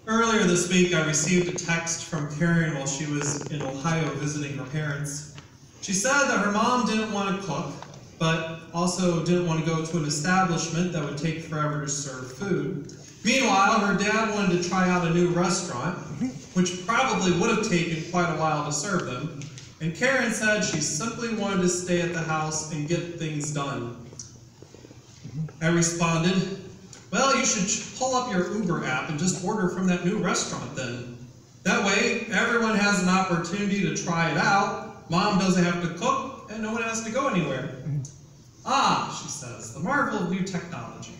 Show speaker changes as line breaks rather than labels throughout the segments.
Earlier this week, I received a text from Karen while she was in Ohio visiting her parents. She said that her mom didn't want to cook, but also didn't want to go to an establishment that would take forever to serve food. Meanwhile, her dad wanted to try out a new restaurant, which probably would have taken quite a while to serve them. And Karen said she simply wanted to stay at the house and get things done. I responded, well, you should pull up your Uber app and just order from that new restaurant then. That way, everyone has an opportunity to try it out. Mom doesn't have to cook, and no one has to go anywhere. Ah, she says, the marvel of new technology.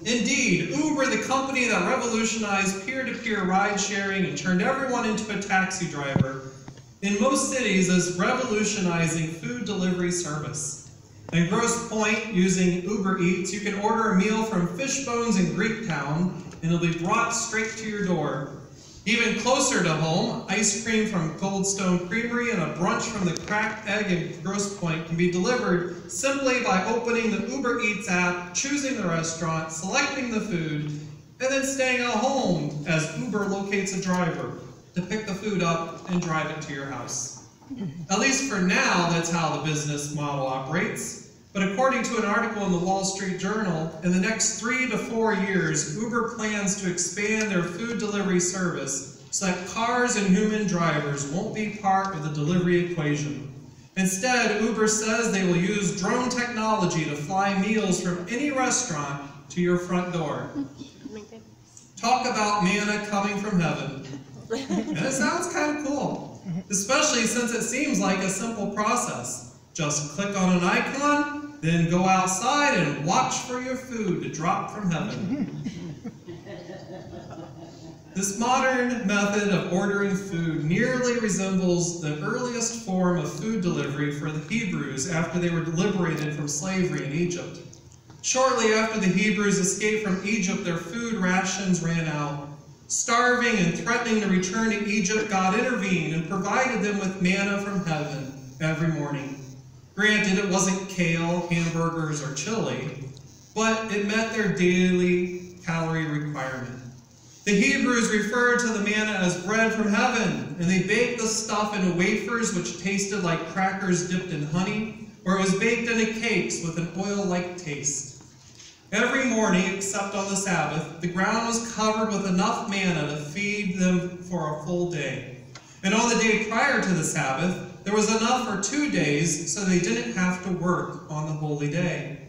Indeed, Uber, the company that revolutionized peer-to-peer ride-sharing and turned everyone into a taxi driver, in most cities is revolutionizing food delivery service. In Grosse, Pointe, using Uber Eats, you can order a meal from Fishbones in Greektown, and it'll be brought straight to your door. Even closer to home, ice cream from Goldstone Creamery and a brunch from the Cracked Egg in Grosse Pointe can be delivered simply by opening the Uber Eats app, choosing the restaurant, selecting the food, and then staying at home as Uber locates a driver to pick the food up and drive it to your house. At least for now, that's how the business model operates. But according to an article in the Wall Street Journal, in the next 3 to 4 years, Uber plans to expand their food delivery service so that cars and human drivers won't be part of the delivery equation. Instead, Uber says they will use drone technology to fly meals from any restaurant to your front door. Talk about manna coming from heaven. And it sounds kind of cool, especially since it seems like a simple process. Just click on an icon, then go outside and watch for your food to drop from heaven. This modern method of ordering food nearly resembles the earliest form of food delivery for the Hebrews after they were liberated from slavery in Egypt. Shortly after the Hebrews escaped from Egypt, their food rations ran out. Starving and threatening to return to Egypt, God intervened and provided them with manna from heaven every morning. Granted, it wasn't kale, hamburgers, or chili, but it met their daily calorie requirement. The Hebrews referred to the manna as bread from heaven, and they baked the stuff into wafers which tasted like crackers dipped in honey, or it was baked into cakes with an oil-like taste. Every morning, except on the Sabbath, the ground was covered with enough manna to feed them for a full day. And on the day prior to the Sabbath, there was enough for 2 days, so they didn't have to work on the holy day.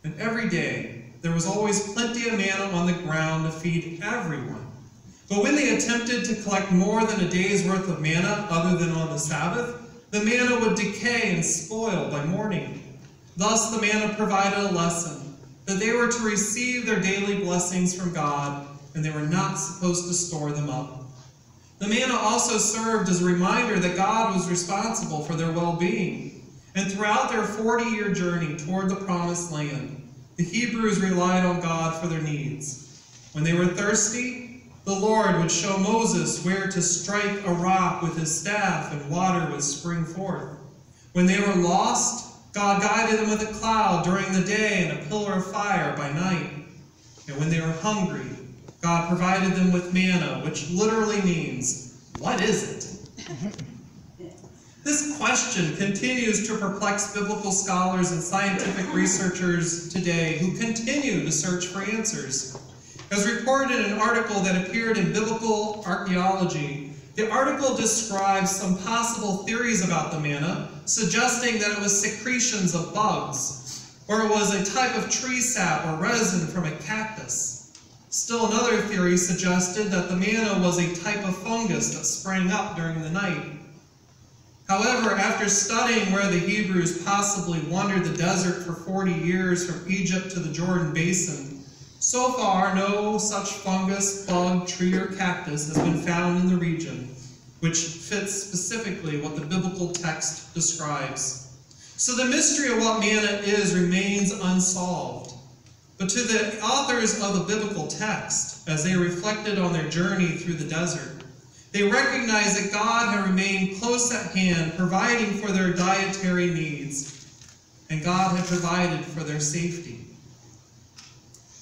And every day, there was always plenty of manna on the ground to feed everyone. But when they attempted to collect more than a day's worth of manna other than on the Sabbath, the manna would decay and spoil by morning. Thus, the manna provided a lesson that they were to receive their daily blessings from God, and they were not supposed to store them up. The manna also served as a reminder that God was responsible for their well-being. And throughout their 40-year journey toward the Promised Land, the Hebrews relied on God for their needs. When they were thirsty, the Lord would show Moses where to strike a rock with his staff and water would spring forth. When they were lost, God guided them with a cloud during the day and a pillar of fire by night. And when they were hungry, God provided them with manna, which literally means, what is it? This question continues to perplex biblical scholars and scientific researchers today who continue to search for answers. As reported in an article that appeared in Biblical Archaeology, the article describes some possible theories about the manna, suggesting that it was secretions of bugs, or it was a type of tree sap or resin from a cactus. Still another theory suggested that the manna was a type of fungus that sprang up during the night. However, after studying where the Hebrews possibly wandered the desert for 40 years from Egypt to the Jordan Basin, so far no such fungus, bug, tree, or cactus has been found in the region, which fits specifically what the biblical text describes. So the mystery of what manna is remains unsolved. But to the authors of the biblical text, as they reflected on their journey through the desert, they recognized that God had remained close at hand, providing for their dietary needs, and God had provided for their safety.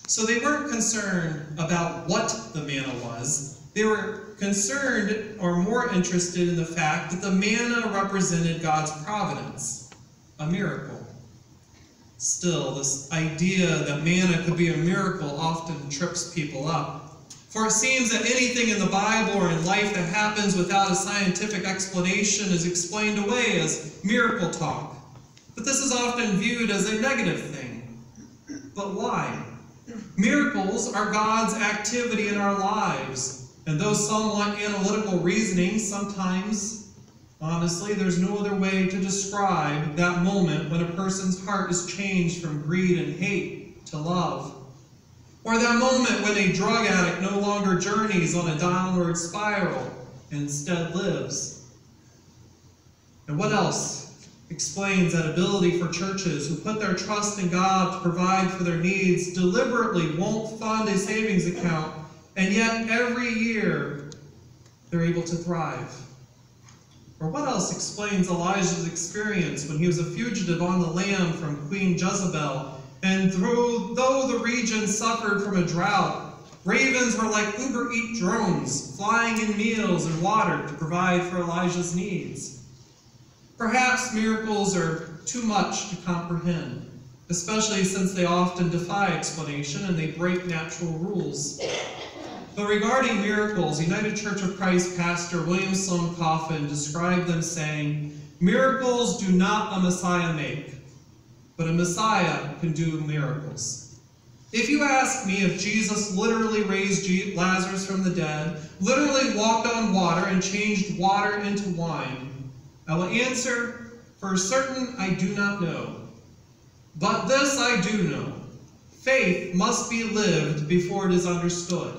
So they weren't concerned about what the manna was. They were concerned or more interested in the fact that the manna represented God's providence, a miracle. Still, this idea that manna could be a miracle often trips people up. For it seems that anything in the Bible or in life that happens without a scientific explanation is explained away as miracle talk. But this is often viewed as a negative thing. But why? Miracles are God's activity in our lives, and though somewhat analytical reasoning, sometimes, honestly, there's no other way to describe that moment when a person's heart is changed from greed and hate to love. Or that moment when a drug addict no longer journeys on a downward spiral and instead lives. And what else explains that ability for churches who put their trust in God to provide for their needs deliberately won't fund a savings account, and yet every year they're able to thrive? Or what else explains Elijah's experience when he was a fugitive on the lam from Queen Jezebel, and though the region suffered from a drought, ravens were like Uber-Eat drones, flying in meals and water to provide for Elijah's needs? Perhaps miracles are too much to comprehend, especially since they often defy explanation and they break natural rules. But regarding miracles, United Church of Christ pastor William Sloane Coffin described them saying, "Miracles do not a Messiah make, but a Messiah can do miracles." If you ask me if Jesus literally raised Lazarus from the dead, literally walked on water and changed water into wine, I will answer, for certain I do not know. But this I do know: faith must be lived before it is understood.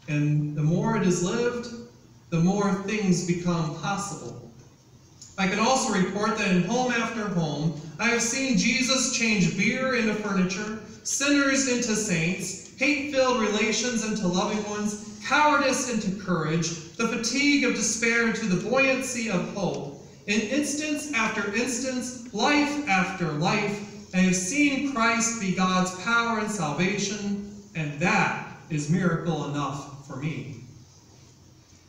And the more it is lived, the more things become possible. I can also report that in home after home, I have seen Jesus change beer into furniture, sinners into saints, hate-filled relations into loving ones, cowardice into courage, the fatigue of despair into the buoyancy of hope. In instance after instance, life after life, I have seen Christ be God's power and salvation, and that is miracle enough for me.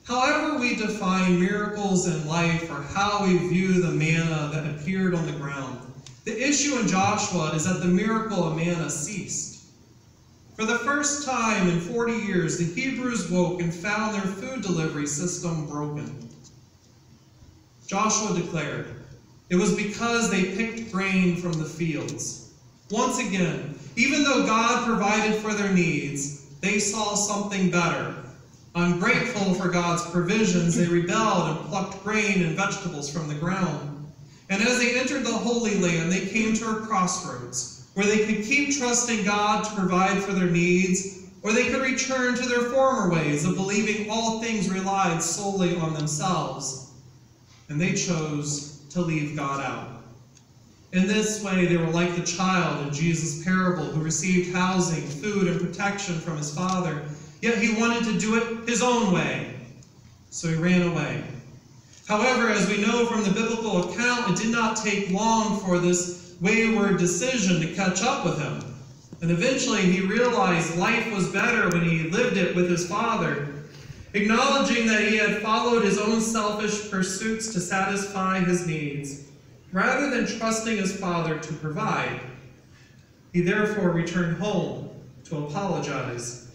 However we define miracles in life, or how we view the manna that appeared on the ground, the issue in Joshua is that the miracle of manna ceased. For the first time in 40 years, the Hebrews woke and found their food delivery system broken. Joshua declared, it was because they picked grain from the fields. Once again, even though God provided for their needs, they saw something better. Ungrateful for God's provisions, they rebelled and plucked grain and vegetables from the ground. And as they entered the Holy Land, they came to a crossroads where they could keep trusting God to provide for their needs, or they could return to their former ways of believing all things relied solely on themselves. And they chose to leave God out. In this way, they were like the child in Jesus' parable who received housing, food, and protection from his father, yet he wanted to do it his own way, so he ran away. However, as we know from the biblical account, it did not take long for this wayward decision to catch up with him. And eventually he realized life was better when he lived it with his father, acknowledging that he had followed his own selfish pursuits to satisfy his needs, rather than trusting his father to provide. He therefore returned home to apologize.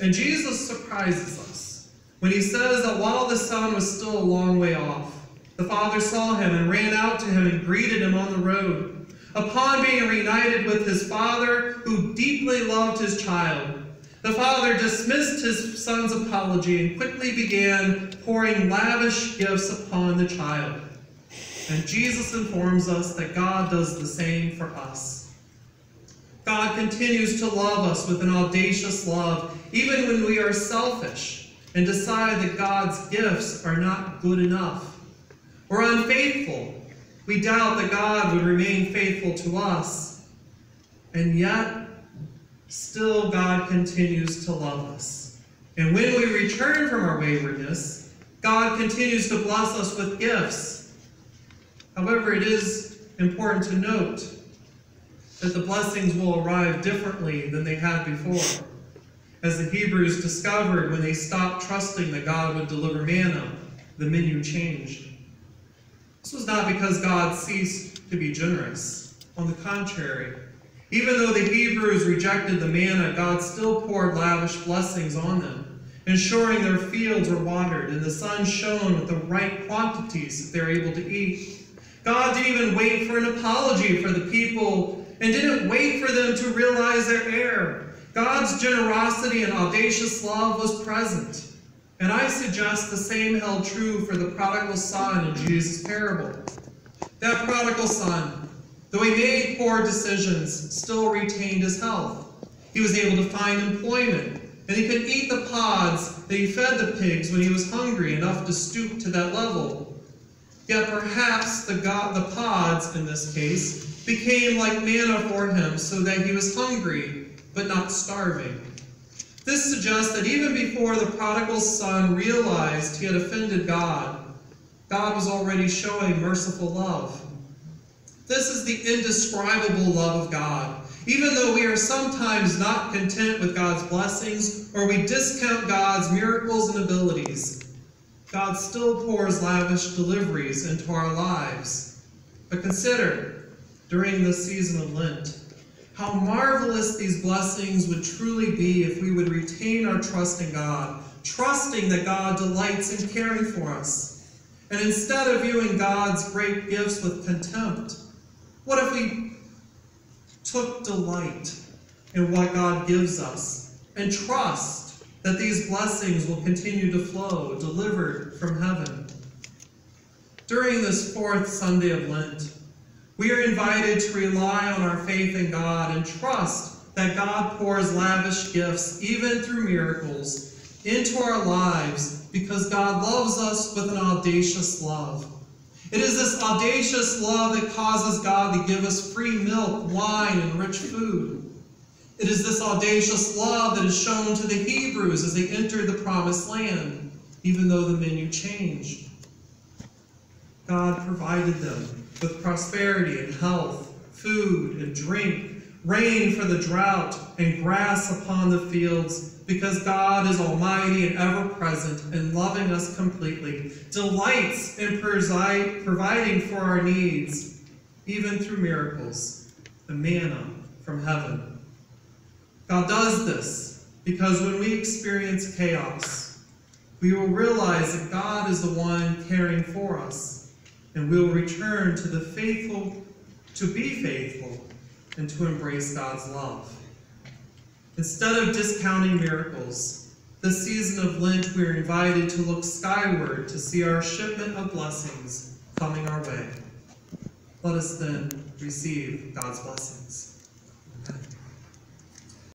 And Jesus surprises us when he says that while the son was still a long way off, the father saw him and ran out to him and greeted him on the road. Upon being reunited with his father, who deeply loved his child, the father dismissed his son's apology and quickly began pouring lavish gifts upon the child. And Jesus informs us that God does the same for us. God continues to love us with an audacious love, even when we are selfish and decide that God's gifts are not good enough or unfaithful. We doubt that God would remain faithful to us. And yet, still God continues to love us. And when we return from our waywardness, God continues to bless us with gifts. However, it is important to note that the blessings will arrive differently than they had before, as the Hebrews discovered when they stopped trusting that God would deliver manna. The menu changed. This was not because God ceased to be generous. On the contrary, even though the Hebrews rejected the manna, God still poured lavish blessings on them, ensuring their fields were watered and the sun shone with the right quantities that they were able to eat. God didn't even wait for an apology for the people and didn't wait for them to realize their error. God's generosity and audacious love was present. And I suggest the same held true for the prodigal son in Jesus' parable. That prodigal son, though he made poor decisions, still retained his health. He was able to find employment, and he could eat the pods that he fed the pigs when he was hungry enough to stoop to that level. Yet perhaps the pods, in this case, became like manna for him so that he was hungry, but not starving. This suggests that even before the prodigal son realized he had offended God, God was already showing merciful love. This is the indescribable love of God. Even though we are sometimes not content with God's blessings, or we discount God's miracles and abilities, God still pours lavish deliveries into our lives. But consider, during this season of Lent, how marvelous these blessings would truly be if we would retain our trust in God, trusting that God delights in caring for us. And instead of viewing God's great gifts with contempt, what if we took delight in what God gives us and trust that these blessings will continue to flow, delivered from heaven? During this fourth Sunday of Lent, we are invited to rely on our faith in God and trust that God pours lavish gifts, even through miracles, into our lives because God loves us with an audacious love. It is this audacious love that causes God to give us free milk, wine, and rich food. It is this audacious love that is shown to the Hebrews as they entered the promised land, even though the menu changed. God provided them with prosperity and health, food and drink, rain for the drought, and grass upon the fields, because God is almighty and ever-present and loving us completely, delights in providing for our needs, even through miracles, the manna from heaven. God does this because when we experience chaos, we will realize that God is the one caring for us, and we will return to the faithful, to be faithful, and to embrace God's love. Instead of discounting miracles, this season of Lent we are invited to look skyward to see our shipment of blessings coming our way. Let us then receive God's blessings.